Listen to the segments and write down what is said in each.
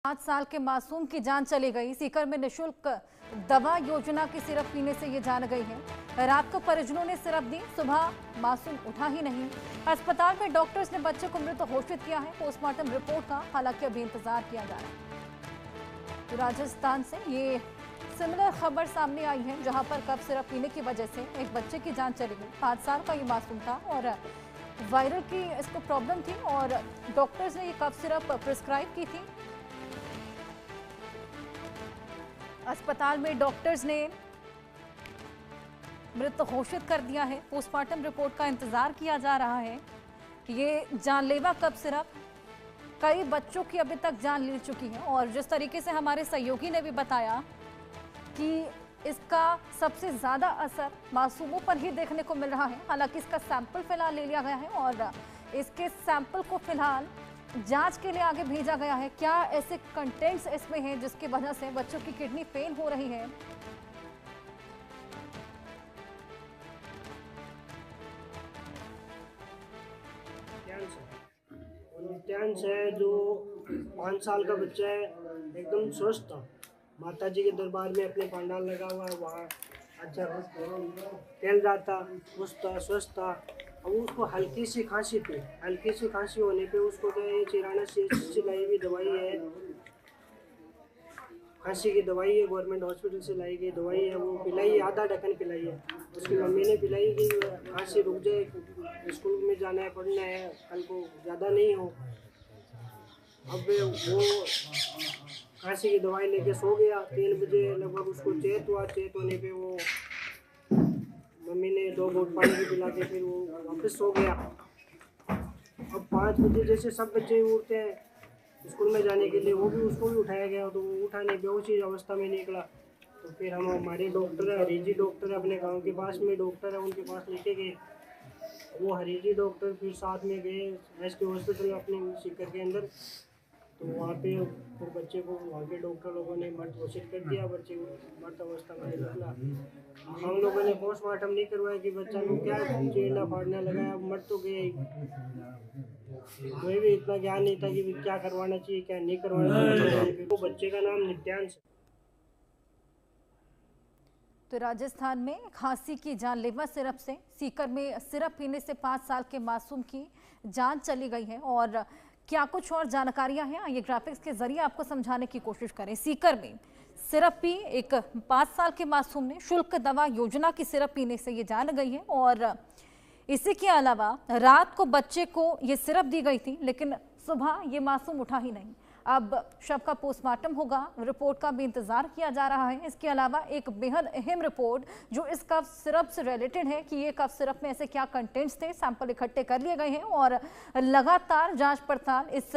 5 साल के मासूम की जान चली गई। सीकर में निशुल्क दवा योजना की सिरप पीने से ये जान गई है। रात को परिजनों ने सिरप दी, सुबह मासूम उठा ही नहीं। अस्पताल में डॉक्टर्स ने बच्चे को मृत घोषित किया है। पोस्टमार्टम रिपोर्ट का हालांकि अभी इंतजार किया जा रहा है। तो राजस्थान से ये सिमिलर खबर सामने आई है, जहां पर कफ सिरप पीने की वजह से एक बच्चे की जान चली गई। 5 साल का ये मासूम था और वायरल की इसको प्रॉब्लम थी और डॉक्टर्स ने ये कफ सिरप प्रिस्क्राइब की थी। अस्पताल में डॉक्टर्स ने मृत घोषित कर दिया है। पोस्टमार्टम रिपोर्ट का इंतजार किया जा रहा है। ये जानलेवा कफ सिरप कई बच्चों की अभी तक जान ले चुकी है और जिस तरीके से हमारे सहयोगी ने भी बताया कि इसका सबसे ज्यादा असर मासूमों पर ही देखने को मिल रहा है। हालांकि इसका सैंपल फिलहाल ले लिया गया है और इसके सैंपल को फिलहाल जांच के लिए आगे भेजा गया है। क्या ऐसे कंटेंट्स इसमें हैं जिसकी वजह से बच्चों की किडनी फेल हो रही है? नित्यांश है जो 5 साल का बच्चा है, एकदम स्वस्थ था। माता जी के दरबार में अपने पंडाल लगा हुआ है, वहाँ अच्छा खेल रहा था, स्वस्थ था। अब उसको हल्की सी खांसी थी। हल्की सी खांसी होने पे उसको जो है चिराना से लाई हुई दवाई है, खांसी की दवाई है, गवर्नमेंट हॉस्पिटल से लाई गई दवाई है, वो पिलाई है, आधा ढक्कन पिलाई है। उसकी मम्मी ने पिलाई कि खांसी रुक जाए, स्कूल में जाना है, पढ़ना है, कल को ज़्यादा नहीं हो। अब वो खांसी की दवाई लेके सो गया। 3 बजे लगभग उसको चेत हुआ। चेत होने पे वो मम्मी ने 2 घूंट पानी भी पिला के फिर वो वापस सो गया। अब 5 बजे जैसे सब बच्चे उठते हैं स्कूल में जाने के लिए, वो भी उसको भी उठाया गया, तो वो उठा नहीं, बेहोशी अवस्था में निकला। तो फिर हम हमारे डॉक्टर है, हरीजी डॉक्टर अपने गांव के पास में डॉक्टर है, उनके पास लेके गए। वो हरीजी डॉक्टर फिर साथ में गए एसके हॉस्पिटल अपने सीकर के अंदर। तो वहाँ पे फिर बच्चे को वहाँ के डॉक्टर लोगों ने मृत घोषित कर दिया। बच्चे को मृत अवस्था में निकला। हम लोगों ने पोस्टमार्टम नहीं करवाया कि बच्चा को क्या चीरना फाड़ना लगाया, मर तो गया ही। कोई भी इतना ज्ञान नहीं था कि क्या करवाना चाहिए क्या नहीं करवाना चाहिए। वो बच्चे का नाम नित्यांश। तो राजस्थान में खांसी की जानलेवा सिरप से सीकर में सिरप पीने से 5 साल के मासूम की जान चली गई है और क्या कुछ और जानकारियां हैं, ये ग्राफिक्स के जरिए आपको समझाने की कोशिश करें। सीकर में सिरप पी एक 5 साल के मासूम ने शुल्क दवा योजना की सिरप पीने से ये जान गई है और इसी के अलावा रात को बच्चे को ये सिरप दी गई थी, लेकिन सुबह ये मासूम उठा ही नहीं। अब शव का पोस्टमार्टम होगा, रिपोर्ट का भी इंतजार किया जा रहा है। इसके अलावा एक बेहद अहम रिपोर्ट जो इस कफ सिरप से रिलेटेड है कि ये कफ सिरप में ऐसे क्या कंटेंट्स थे, सैंपल इकट्ठे कर लिए गए हैं और लगातार जांच पड़ताल इस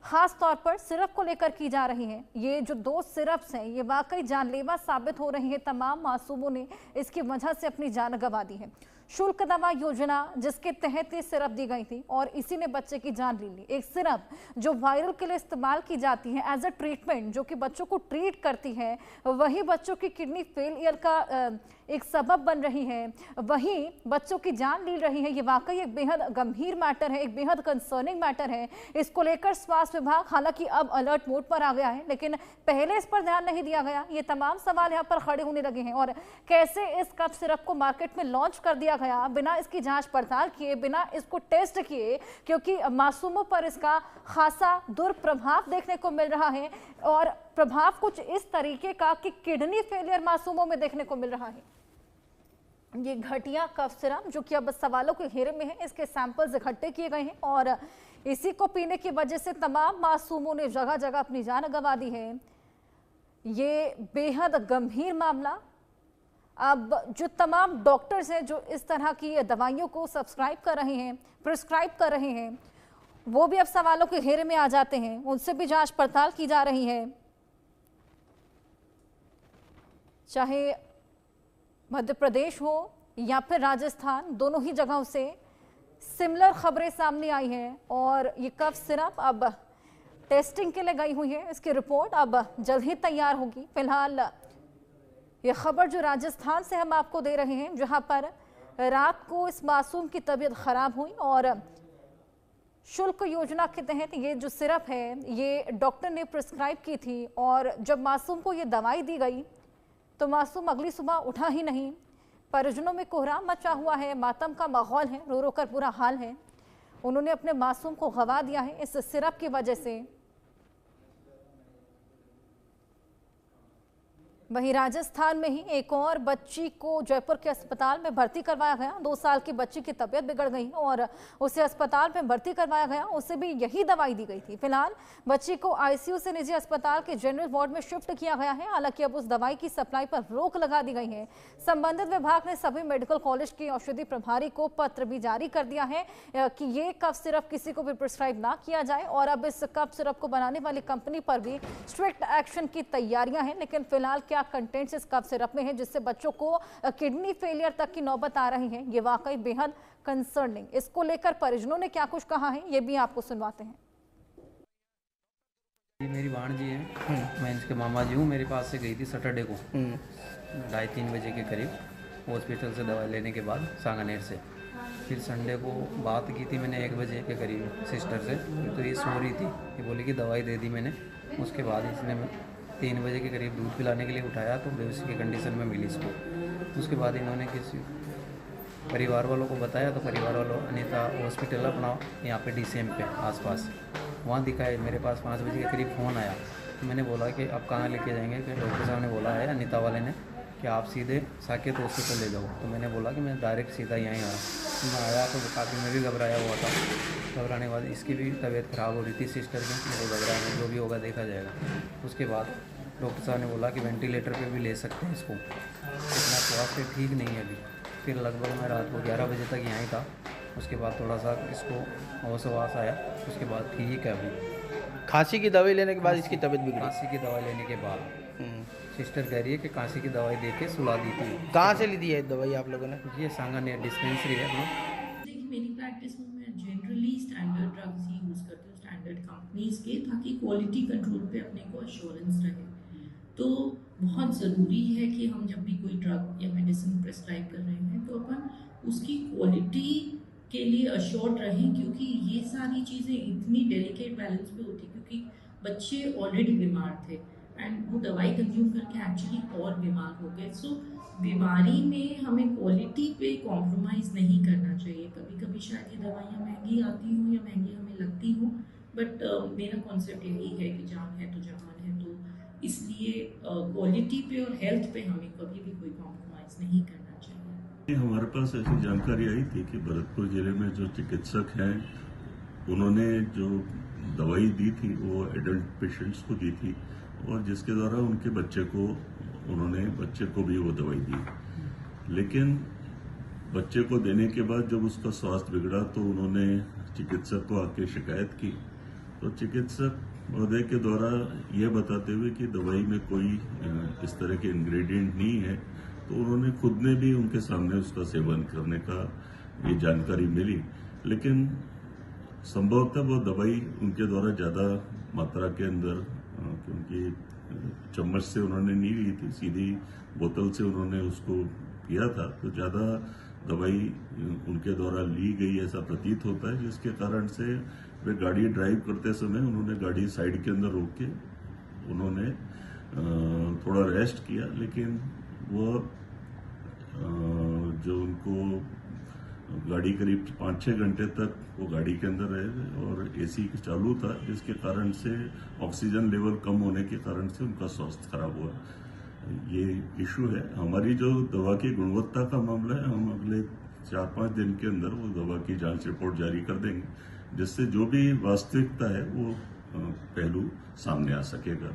खास तौर पर सिरप को लेकर की जा रही है। ये जो 2 सिरप्स हैं ये वाकई जानलेवा साबित हो रही है। तमाम मासूमों ने इसकी वजह से अपनी जान गंवा दी है। शुल्क दवा योजना जिसके तहत ये सिरप दी गई थी और इसी ने बच्चे की जान ले ली। एक सिरप जो वायरल के लिए इस्तेमाल की जाती है एज अ ट्रीटमेंट, जो कि बच्चों को ट्रीट करती है, वही बच्चों की किडनी फेलियर का एक सबब बन रही है, वही बच्चों की जान ले रही है। ये वाकई एक बेहद गंभीर मैटर है, एक बेहद कंसर्निंग मैटर है। इसको लेकर स्वास्थ्य विभाग हालांकि अब अलर्ट मोड पर आ गया है, लेकिन पहले इस पर ध्यान नहीं दिया गया। ये तमाम सवाल यहाँ पर खड़े होने लगे हैं और कैसे इस कफ सिरप को मार्केट में लॉन्च कर दिया गया बिना इसकी जांच पड़ताल किए, बिना इसको टेस्ट किए, क्योंकि मासूमों पर इसका खासा दुष्प्रभाव देखने को मिल रहा है और प्रभाव कुछ इस तरीके का कि किडनी फेलियर मासूमों में देखने को मिल रहा है। ये घटिया कफ सिरप जो कि अब सवालों के घेरे में है, इसके सैंपल्स इकट्ठे किए गए हैं और इसी को पीने की वजह से तमाम मासूमों ने जगह जगह अपनी जान गंवा दी है। ये बेहद गंभीर मामला। अब जो तमाम डॉक्टर्स हैं जो इस तरह की दवाइयों को सब्सक्राइब कर रहे हैं, प्रिस्क्राइब कर रहे हैं, वो भी अब सवालों के घेरे में आ जाते हैं। उनसे भी जांच पड़ताल की जा रही है। चाहे मध्य प्रदेश हो या फिर राजस्थान, दोनों ही जगहों से सिमिलर खबरें सामने आई हैं और ये कफ सिरप अब टेस्टिंग के लिए गई हुई है। इसकी रिपोर्ट अब जल्द ही तैयार होगी। फिलहाल ये खबर जो राजस्थान से हम आपको दे रहे हैं, जहां पर रात को इस मासूम की तबीयत खराब हुई और शुल्क योजना के तहत ये जो सिरप है ये डॉक्टर ने प्रिस्क्राइब की थी और जब मासूम को ये दवाई दी गई तो मासूम अगली सुबह उठा ही नहीं। परिजनों में कोहराम मचा हुआ है, मातम का माहौल है, रो रो कर बुरा हाल है। उन्होंने अपने मासूम को गंवा दिया है इस सिरप की वजह से। वहीं राजस्थान में ही एक और बच्ची को जयपुर के अस्पताल में भर्ती करवाया गया। 2 साल की बच्ची की तबीयत बिगड़ गई और उसे अस्पताल में भर्ती करवाया गया। उसे भी यही दवाई दी गई थी। फिलहाल बच्ची को आईसीयू से निजी अस्पताल के जनरल वार्ड में शिफ्ट किया गया है। हालांकि अब उस दवाई की सप्लाई पर रोक लगा दी गई है। संबंधित विभाग ने सभी मेडिकल कॉलेज के औषधि प्रभारी को पत्र भी जारी कर दिया है कि ये कफ सिरप किसी को भी प्रिस्क्राइब ना किया जाए और अब इस कफ सिरप को बनाने वाली कंपनी पर भी स्ट्रिक्ट एक्शन की तैयारियां हैं। लेकिन फिलहाल क्या कंटेंट्स इस कफ सिरप में है जिससे बच्चों को किडनी फेलियर तक की नौबत आ रही है, ये वाकई बेहद कंसर्निंग। इसको लेकर परिजनों ने क्या कुछ कहा है ये भी आपको सुनवाते हैं। मेरी भाण जी है, मैं इसके मामा जी हूँ। मेरे पास से गई थी सैटरडे को 2:30-3 बजे के करीब हॉस्पिटल से दवाई लेने के बाद सांगानेर से। फिर संडे को बात की थी मैंने 1 बजे के करीब सिस्टर से, तो ये सो रही थी। ये बोली कि दवाई दे दी मैंने। उसके बाद इसने 3 बजे के करीब दूध पिलाने के लिए उठाया तो बेहोशी की कंडीशन में मिली इसको। उसके बाद इन्होंने किसी परिवार वालों को बताया तो परिवार वालों अनीता हॉस्पिटल अपना यहाँ पे DCM पे आसपास वहाँ दिखाए। मेरे पास 5 बजे के करीब फ़ोन आया तो मैंने बोला कि आप कहाँ लेके जाएंगे, कि डॉक्टर साहब ने बोला है अनीता वाले ने कि आप सीधे साकेत हॉस्पिटल ले जाओ। तो मैंने बोला कि मैं डायरेक्ट सीधा यहीं आया। मैं आया तो काफ़ी मैं भी घबराया हुआ था। घबराने के बाद इसकी भी तबीयत ख़राब हो रही थी सिस्टर की। मेरे को घबराया, जो भी होगा देखा जाएगा। उसके बाद डॉक्टर साहब ने बोला कि वेंटिलेटर पे भी ले सकते हैं इसको, इतना स्वास्थ्य ठीक नहीं है अभी। फिर लगभग मैं रात को 11 बजे तक यहीं था। उसके बाद थोड़ा सा इसको होश आया, उसके बाद ठीक है अभी। खांसी की दवाई लेने के बाद इसकी तबीयत बिगड़ी? खांसी की दवाई लेने के बाद सिस्टर कह रही है कि खांसी की दवाई दे के सुला दी थी। कहाँ से ली थी है दवाई आप लोगों ने? ये सांगानेर डिस्पेंसरी है अपना। देखिए मेरी प्रैक्टिस में मैं जनरली स्टैंडर्ड ड्रग्स ही यूज़ करती हूँ, स्टैंडर्ड कंपनीज के, ताकि क्वालिटी कंट्रोल पे अपने को अश्योरेंस रहे। तो बहुत ज़रूरी है कि हम जब भी कोई ड्रग या मेडिसिन प्रेस्क्राइब कर रहे हैं तो अपन उसकी क्वालिटी के लिए अश्योर्ड रहें, क्योंकि ये सारी चीज़ें इतनी डेलिकेट बैलेंस पे होती है, क्योंकि बच्चे ऑलरेडी बीमार थे एंड वो दवाई कंज्यूम करके एक्चुअली और बीमार हो गए। सो बीमारी में हमें क्वालिटी पे कॉम्प्रोमाइज़ नहीं करना चाहिए। कभी कभी शायद ये दवाइयाँ महंगी आती हों या महंगी हमें लगती हों, बट मेरा कॉन्सेप्ट यही है कि जान है तो जहान है। तो इसलिए क्वालिटी पे और हेल्थ पे हमें कभी भी कोई कॉम्प्रोमाइज़ नहीं करना चाहिए। हमारे पास ऐसी जानकारी आई थी कि भरतपुर जिले में जो चिकित्सक हैं उन्होंने जो दवाई दी थी वो एडल्ट पेशेंट्स को दी थी और जिसके द्वारा उनके बच्चे को भी वो दवाई दी। लेकिन बच्चे को देने के बाद जब उसका स्वास्थ्य बिगड़ा तो उन्होंने चिकित्सक को आके शिकायत की। तो चिकित्सक महोदय के द्वारा ये बताते हुए कि दवाई में कोई इस तरह के इंग्रेडिएंट नहीं है, तो उन्होंने खुद ने भी उनके सामने उसका सेवन करने का ये जानकारी मिली। लेकिन संभवतः वो दवाई उनके द्वारा ज़्यादा मात्रा के अंदर, क्योंकि चम्मच से उन्होंने नहीं ली थी, सीधी बोतल से उन्होंने उसको पिया था, तो ज़्यादा दवाई उनके द्वारा ली गई ऐसा प्रतीत होता है, जिसके कारण से वे गाड़ी ड्राइव करते समय उन्होंने गाड़ी साइड के अंदर रोक के उन्होंने थोड़ा रेस्ट किया। लेकिन वो जो उनको गाड़ी करीब 5-6 घंटे तक वो गाड़ी के अंदर रहे और एसी चालू था, जिसके कारण से ऑक्सीजन लेवल कम होने के कारण से उनका स्वास्थ्य खराब हुआ। ये इशू है। हमारी जो दवा की गुणवत्ता का मामला है, हम अगले 4-5 दिन के अंदर वो दवा की जांच रिपोर्ट जारी कर देंगे, जिससे जो भी वास्तविकता है वो पहलू सामने आ सकेगा।